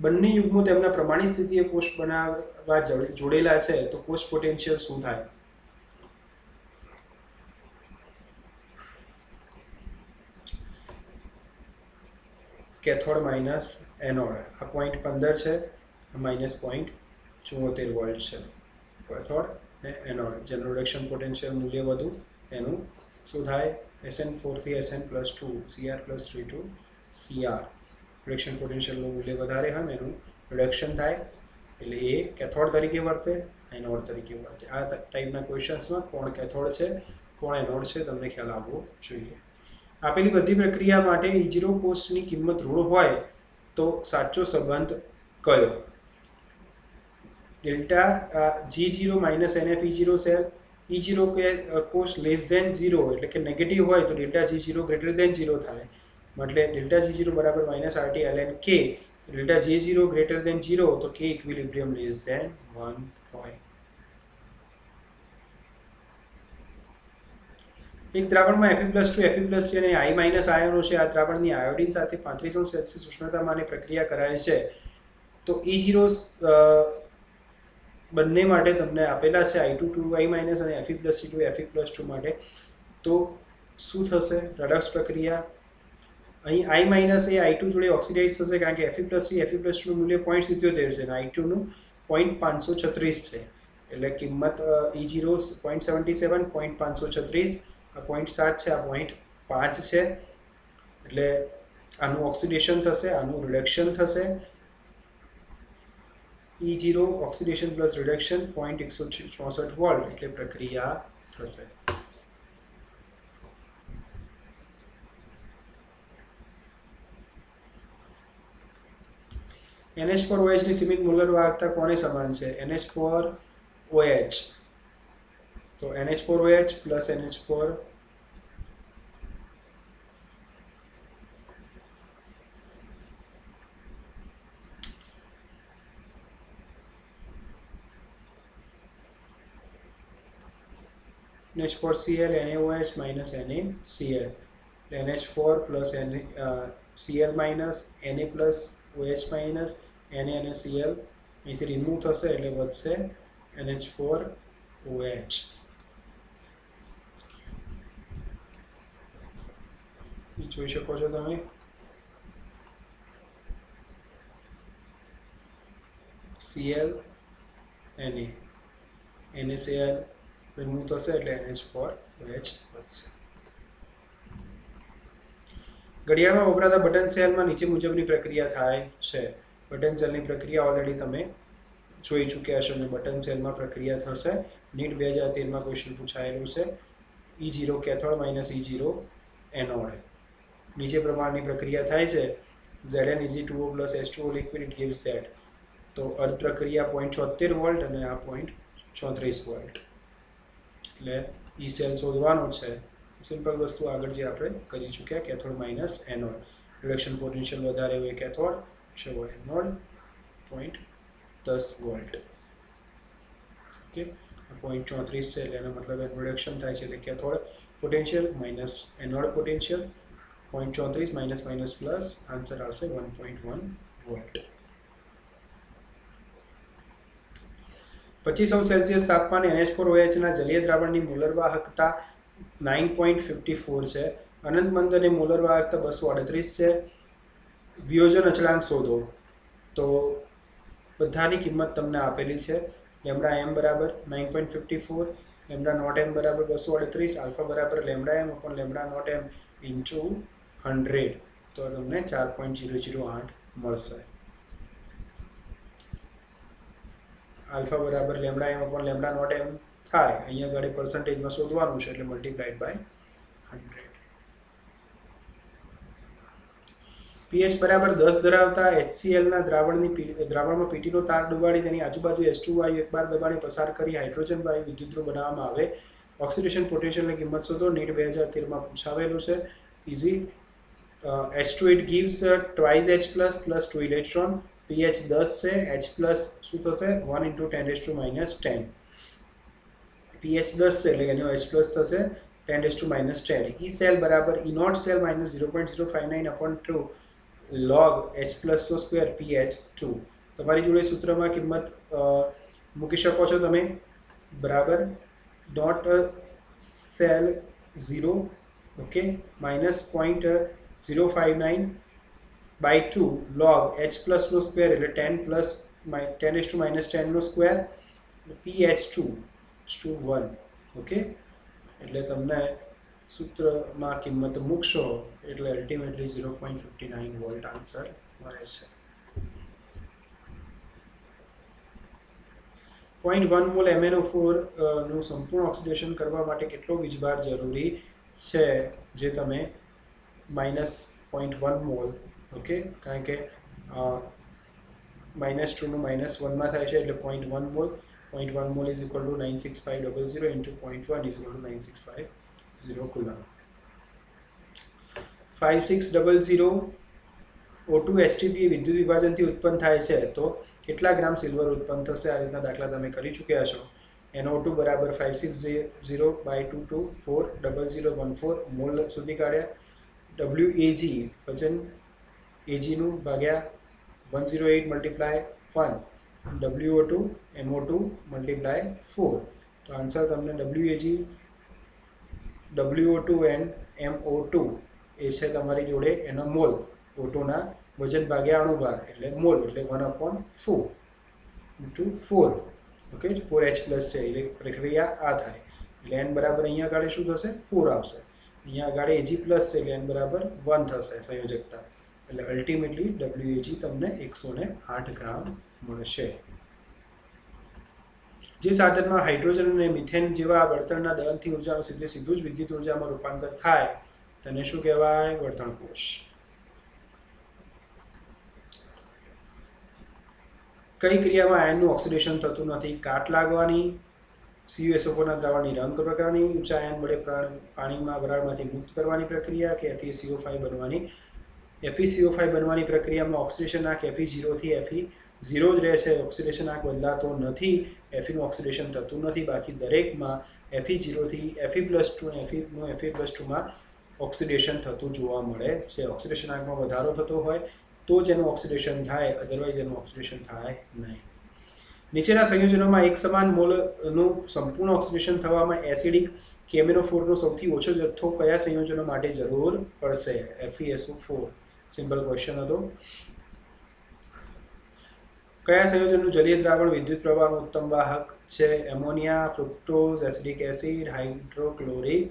બંને યુગ્મો તેમના પ્રમાણિત સ્થિતિએ કોષ બનાવવા જોડેલા છે. તો કોષ પોટેન્શિયલ શું થાય? Cathode minus anode. આ 0.15 છે, -0.74 વોલ્ટ છે. કેથોડ ને એનોડ જેનું રિડક્શન પોટેન્શિયલ મૂલ્ય વધુ એનું શું થાય? Sn4 થી Sn+2 Cr+3 to Cr reduction પોટેન્શિયલનું મૂલ્ય વધારે હોય એનું રિડક્શન થાય એટલે એ કેથોડ તરીકે વર્તે, એનોડ તરીકે વર્તે. આ ટાઈપના ક્વેશ્ચન્સમાં કોણ કેથોડ છે કોણ એનોડ છે તમને ખ્યાલ આવવો જોઈએ. આપેલી બધી પ્રક્રિયા માટે E0 કોષની કિંમત ઋણ હોય તો સાચો સંબંધ કયો? Delta G0 minus NF E0 cell E0 के कोष लेस देन 0 એટલે કે નેગેટિવ હોય તો ડેલ્ટા G0 ગ્રેટર દેન 0 થાય. એટલે ડેલ્ટા G0 બરાબર -RT ln K. Delta J0 greater than 0 તો K ઇક્વિલિબ્રિયમ લેસ દેન 1 હોય. એક દ્રાવણમાં Fe+2 Fe+3 અને I- આયનો છે. આ દ્રાવણની આયોડિન સાથે 35°C ઉષ્ણતામાને પ્રક્રિયા કરાય છે. તો E0 બંને માટે તમને આપેલા છે I2 2I- અને Fe+2 Fe+2 માટે. તો શું થશે રેડક્સ પ્રક્રિયા? અહીં I- એ I2 જોડે ઓક્સિડાઇઝ થશે કારણ કે Fe+3 Fe+2 નું મૂલ્ય 0.77 છે અને I2 નું 0.536 છે. એટલે કિંમત E0 0.77 0.536 આ 0.7 છે, આ 0.5 છે, એટલે આનું ઓક્સિડેશન થશે, આનું રિડક્શન થશે. E0 oxidation plus reduction 0.164 volt એટલે પ્રક્રિયા થશે. NH4OH ની સીમિત મોલર વાહકતા કોને સમાન છે? NH4OH. તો NH4OH plus NH4 NH4Cl NaOH minus NaCl. NH4 plus Cl minus Na plus OH minus Na અને Cl અહીંથી રિમૂવ થશે એટલે વધશે NH4OH. જોઈ શકો છો તમે. Cl Na NaCl રિમૂવ થશે એટલે NH4OH વધશે. ઘડિયાળમાં વપરાતા બટન સેલમાં નીચે મુજબની પ્રક્રિયા થાય છે. બટન સેલની પ્રક્રિયા ઓલરેડી તમે જોઈ ચૂક્યા છો. બટન સેલમાં પ્રક્રિયા થશે. નીટ 2013માં ક્વેશ્ચન પૂછાયેલું છે. E0 cathode minus E0 anode. નીચે પ્રમાણની પ્રક્રિયા થાય છે. Zn(2O + H2O liquid it gives that. તો અર્ધ પ્રક્રિયા 0.76 વોલ્ટ અને આ 0.34 વોલ્ટ. એટલે ઈ સેલ શોધવાનું છે. સિમ્પલ વસ્તુ આગળ જે આપણે કરી ચૂક્યા, cathode minus anode. Reduction potential વધારે હોય કેથોડ, ઓછો હોય એનોડ, 0.10 વોલ્ટ. ઓકે, 0.34 છે એટલે એનો મતલબ એનું રિડક્શન થાય છે એટલે cathode potential minus anode potential 0.34 minus minus plus answer આવશે 1.1 વોલ્ટ. 25°C તાપમાને NH4OH ના જલીય દ્રાવણની મોલર વાહકતા 9.54 છે. અનંત મંદ અને મોલર વાહકતા 238 છે. વિયોજન અચળાંક શોધો. તો બધાની કિંમત તમને આપેલી છે. લેમ્ડા m બરાબર 9.54, લેમ્ડા નોટ m બરાબર 238, આલ્ફા બરાબર lambda m upon lambda not m into 100. તો તમને 4.008 મળશે. આલ્ફા બરાબર lambda m upon lambda not m થાય. અહીંયા આગળ પર્સન્ટેજમાં શોધવાનું છે એટલે મલ્ટીપ્લાઈડ બાય 100. pH બરાબર 10 ધરાવતા HCl ના દ્રાવણમાં પીટીનો તાર ડુબાડી તેની આજુબાજુ H2 વાયુ એકબાર દબાણે પસાર કરી હાઇડ્રોજન વાયુ વિદ્યુતધ્રુવ બનાવવામાં આવે. ઓક્સિડેશન પોટેન્શિયલની કિંમત શોધો. નીટ 2013માં પૂછાવેલું છે. Easy. H2 it gives twice H plus 2 electron. pH 10 છે. H plus શું થશે? 1 × 10⁻10. pH 10 છે એટલે એનો H plus થશે 10⁻10. E સેલ બરાબર E not cell minus 0.059/2 log H plus નો સ્ક્વેર pH 2. તમારી જોડે સૂત્રમાં કિંમત મૂકી શકો છો તમે. બરાબર not cell 0, okay, minus 0.059/2 log H plus નો સ્ક્વેર એટલે 10 plus 10⁻10 નો સ્ક્વેર pH 2 1. ઓકે, એટલે તમને સૂત્રમાં કિંમત મૂકશો એટલે અલ્ટિમેટલી 0.59 વોલ્ટ આન્સર મળે છે. 0.1 મોલ MnO4 નું સંપૂર્ણ ઓક્સિડેશન કરવા માટે કેટલો વીજભાર જરૂરી છે? જે તમે -0.1 મોલ, ઓકે, કારણ કે -2 નું -1માં થાય છે એટલે 0.1 mall. 0.1 mole is equal to 96500 into 0.1 is equal to 9650 coulomb. 5600 O2 STP વિદ્યુત વિભાજનથી ઉત્પન્ન થાય છે તો કેટલા ગ્રામ સિલ્વર ઉત્પન્ન થશે? આ રીતના દાખલા તમે કરી ચૂક્યા છો. NO2 બરાબર 560/2240014 મોલ સુધી કાઢ્યા. WAG વજન AG નું ભાગ્યા 108 × 1, WO2 MO2 multiply 4. તો આન્સર તમને WAG, WO2 and MO2 એ છે તમારી જોડે એનો મોલ. O2 ના વજન ભાગ્યા અણુભાર એટલે મોલ એટલે 1/4 × 4. ઓકે, 4H+ છે એટલે પ્રક્રિયા આ થાય એટલે n બરાબર અહીંયા આગળ શું થશે 4 આવશે. અહીંયા આગળ Ag પ્લસ છે એટલે n બરાબર 1 થશે સંયોજકતા. એટલે અલ્ટિમેટલી WAG તમને 108 ગ્રામ મળશે. જે સાધનમાં હાઇડ્રોજન અને મિથેન જેવા બળતણના દહનથી ઉર્જાનું સીધું જ વિદ્યુત ઉર્જામાં રૂપાંતર થાય તેને શું કહેવાય? બળતણ કોષ. કઈ ક્રિયામાં આયનનું ઓક્સિડેશન થતું નથી? કાટ લાગવાની, CuSO4 ના દ્રાવણની રંગ પ્રકારની, ઊંચા આયન વડે પાણીમાં વરાળમાંથી મુક્ત કરવાની પ્રક્રિયા કે FeCO5 બનવાની. FeCO5 બનવાની પ્રક્રિયામાં ઓક્સિડેશન આંક Fe0 થી Fe0 જ રહે છે. ઓક્સિડેશન આંક બદલાતો નથી. Feનું ઓક્સિડેશન થતું નથી. બાકી દરેકમાં Fe0 થી Fe+2 અને Fe+2માં ઓક્સિડેશન થતું જોવા મળે છે. ઓક્સિડેશન આંકમાં વધારો થતો હોય તો જ એનું ઓક્સિડેશન થાય, અધરવાઇઝ એનું ઓક્સિડેશન થાય નહીં. નીચેના સંયોજનોમાં એક સમાન મોલનું સંપૂર્ણ ઓક્સિડેશન થવામાં એસિડિક KMnO4નો સૌથી ઓછો જથ્થો કયા સંયોજનો માટે જરૂર પડશે? FeSO4. સિમ્પલ ક્વેશ્ચન હતો. કયા સંયોજનનું જલીય દ્રાવણ વિદ્યુત પ્રવાહનું ઉત્તમ વાહક છે? Ammonia, fructose, acidic acid, hydrochloric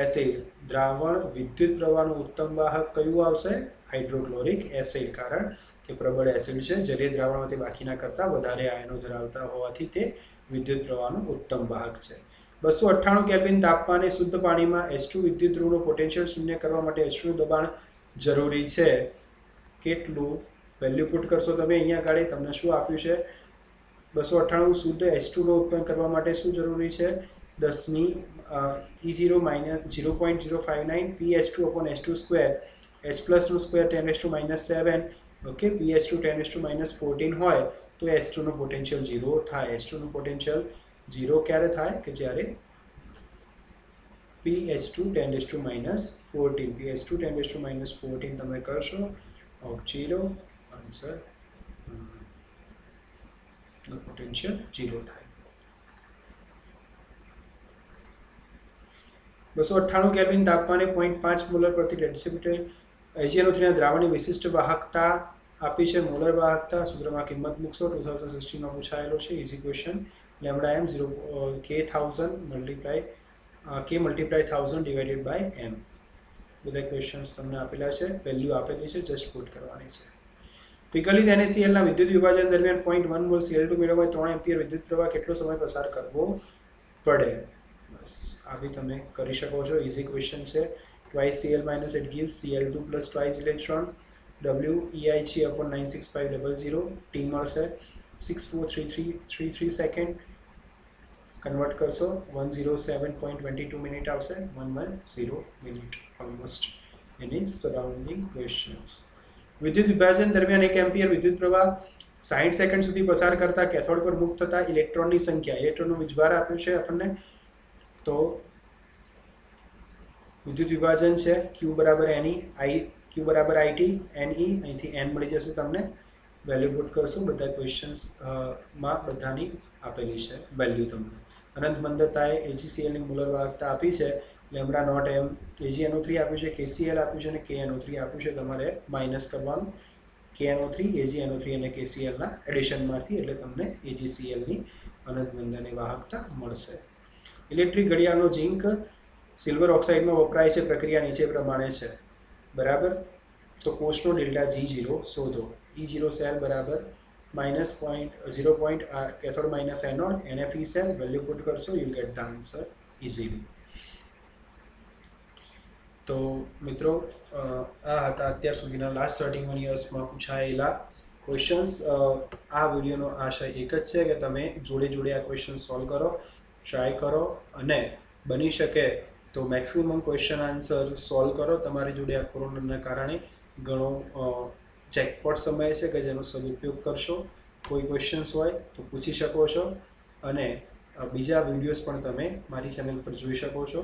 acid. દ્રાવણ વિદ્યુત પ્રવાહનું ઉત્તમ વાહક કયું આવશે? Hydrochloric acid. કારણ કે પ્રબળ એસિડ છે, જલીય દ્રાવણમાંથી બાકીના કરતાં વધારે આયનો ધરાવતા હોવાથી તે વિદ્યુત પ્રવાહનું ઉત્તમ વાહક છે. 298 કેલ્વિન તાપમાને શુદ્ધ પાણીમાં H2 વિદ્યુત ધ્રુવનું પોટેન્શિયલ શૂન્ય કરવા માટે H2નું દબાણ જરૂરી છે. કેટલું? વેલ્યુ પુટ કરશો તમે અહીંયા આગળ. તમને શું આપ્યું છે? 298 શુદ્ધ H2નો ઉત્પન્ન કરવા માટે શું જરૂરી છે? 10 E0 - 0.059 PH2/H2². H પ્લસનું square 10⁻⁻7. Okay, PH2 10⁻⁻14 હોય તો H2નું પોટેન્શિયલ 0 થાય. H2નું પોટેન્શિયલ 0 ક્યારે થાય? કે જ્યારે PH2 10⁻⁻14. PH2 10⁻⁻14 તમે કરશો ઓફ 0, આન્સર પોટેન્શિયલ 0 થાય. 298 કેલ્વિન તાપમાને 0.5 મોલર પ્રતિ ડેસિમીટર AgNO3ના દ્રાવણની વિશિષ્ટ વાહકતા આપી છે. મોલર વાહકતા સૂત્રમાં કિંમત મૂકશો. 2016માં પૂછાયેલો છે. Easy question. λm 0 k multiply 1000 divided by m. બધા ક્વેશ્ચન્સ તમને આપેલા છે, વેલ્યુ આપેલી છે, જસ્ટ પુટ કરવાની છે. વિકલિત NaClના વિદ્યુત વિભાજન દરમિયાન 0.1 મોલ Cl2 મેળવવા 3 એમ્પિયર વિદ્યુત પ્રવાહ કેટલો સમય પસાર કરવો પડે? બસ આ બી તમે કરી શકો છો. ઇઝી ક્વેશ્ચન છે. twice Cl minus it gives Cl2 plus twice electron. WEIC/96500. T મળશે 64333 સેકન્ડ. કન્વર્ટ કરશો 107.22 મિનિટ આવશે. 110 મિનિટ ઓલમોસ્ટ એની સરાઉન્ડિંગ ક્વેશ્ચન્સ. વિદ્યુત વિભાજન દરમિયાન 1 એમ્પિયર વિદ્યુત પ્રવાહ 60 સેકન્ડ સુધી પસાર કરતા કેથોડ પર મુક્ત થતા ઇલેક્ટ્રોનની સંખ્યા. ઇલેક્ટ્રોનનો વીજભાર આપ્યો છે આપણને. તો વિદ્યુત વિભાજન છે Q બરાબર NE, Q બરાબર IT, NE. અહીંથી N મળી જશે તમને. વેલ્યુ પુટ કરશું. બધા ક્વેશ્ચન્સમાં બધાની આપેલી છે વેલ્યુ તમને. અનંત મંદતાએ AgClની મોલર વાહકતા આપી છે. Lambda naught m. AgNO3 આપ્યું છે, KCl આપ્યું છે અને KNO3 આપ્યું છે. તમારે માઇનસ કરવાનું KNO3, AgNO3 અને KClના એડિશનમાંથી, એટલે તમને AgClની અનંત મંદની વાહકતા મળશે. ઇલેક્ટ્રિક ઘડિયાળનો ઝિંક સિલ્વર ઓક્સાઇડમાં વપરાય છે. પ્રક્રિયા નીચે પ્રમાણે છે. બરાબર. તો કોષનો ડેલ્ટા G0 શોધો. E0 સેલ બરાબર -0. Cathode minus anode, NFE cell. Value put કરશો, you get the answer easily. તો મિત્રો આ હતા અત્યાર સુધીના લાસ્ટ 31 યર્સમાં પૂછાયેલા ક્વેશ્ચન્સ. આ વિડીયોનો આશય એક જ છે કે તમે જોડે જોડે આ ક્વેશ્ચન સોલ્વ કરો, ટ્રાય કરો અને બની શકે તો મેક્સિમમ ક્વેશ્ચન આન્સર સોલ્વ કરો. તમારી જોડે આ કોરોનાના કારણે ઘણો ચેકપોટ સમય છે કે જેનો સદુપયોગ કરશો. કોઈ ક્વેશ્ચન્સ હોય તો પૂછી શકો છો અને બીજા વિડીયોઝ પણ તમે મારી ચેનલ પર જોઈ શકો છો.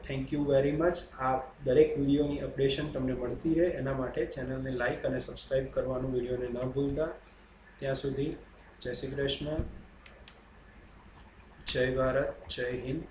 Thank you very much. આ દરેક વિડીયોની અપડેશન તમને મળતી રહે એના માટે ચેનલને લાઇક અને સબસ્ક્રાઈબ કરવાનું વિડીયોને ન ભૂલતા. ત્યાં સુધી જય શ્રી કૃષ્ણ, જય ભારત, જય હિન્દ.